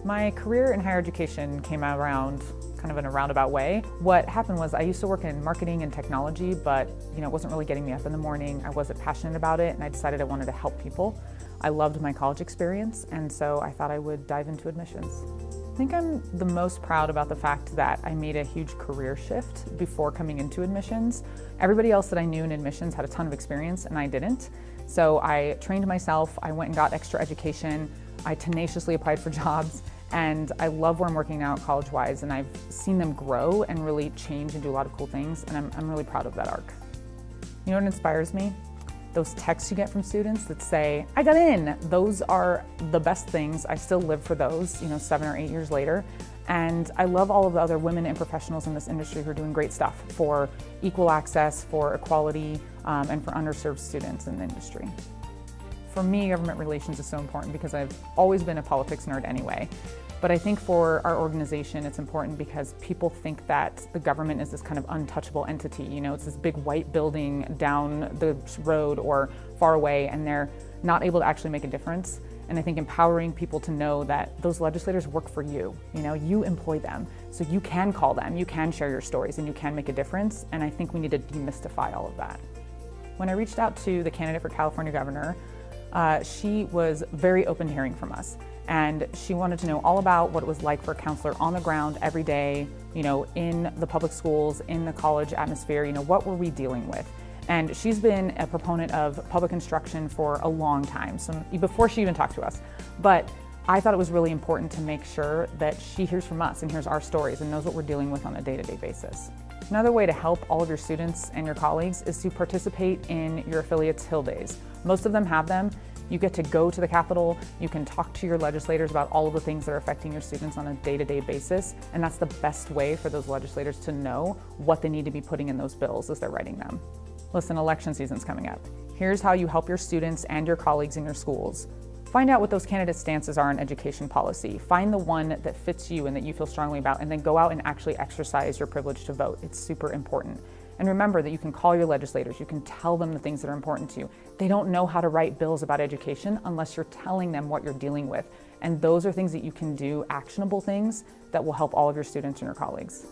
My career in higher education came around kind of in a roundabout way. What happened was I used to work in marketing and technology, but it wasn't really getting me up in the morning. I wasn't passionate about it, and I decided I wanted to help people. I loved my college experience, and so I thought I would dive into admissions. I think I'm the most proud about the fact that I made a huge career shift before coming into admissions. Everybody else that I knew in admissions had a ton of experience, and I didn't. So I trained myself, I went and got extra education, I tenaciously applied for jobs, and I love where I'm working now college-wise, and I've seen them grow and really change and do a lot of cool things, and I'm really proud of that arc. You know what inspires me? Those texts you get from students that say, I got in. Those are the best things. I still live for those, 7 or 8 years later. And I love all of the other women and professionals in this industry who are doing great stuff for equal access, for equality, and for underserved students in the industry. For me, government relations is so important because I've always been a politics nerd anyway. But I think for our organization, it's important because people think that the government is this kind of untouchable entity. It's this big white building down the road or far away, and they're not able to actually make a difference. And I think empowering people to know that those legislators work for you. You employ them, so you can call them, you can share your stories, and you can make a difference. And I think we need to demystify all of that. When I reached out to the candidate for California governor, she was very open to hearing from us. And she wanted to know all about what it was like for a counselor on the ground every day, in the public schools, in the college atmosphere, what were we dealing with? And she's been a proponent of public instruction for a long time, so before she even talked to us. But I thought it was really important to make sure that she hears from us and hears our stories and knows what we're dealing with on a day-to-day basis. Another way to help all of your students and your colleagues is to participate in your affiliates' Hill Days. Most of them have them. You get to go to the Capitol, you can talk to your legislators about all of the things that are affecting your students on a day-to-day basis, and that's the best way for those legislators to know what they need to be putting in those bills as they're writing them. Listen, election season's coming up. Here's how you help your students and your colleagues in your schools. Find out what those candidates' stances are on education policy. Find the one that fits you and that you feel strongly about, and then go out and actually exercise your privilege to vote. It's super important. And remember that you can call your legislators, you can tell them the things that are important to you. They don't know how to write bills about education unless you're telling them what you're dealing with. And those are things that you can do, actionable things that will help all of your students and your colleagues.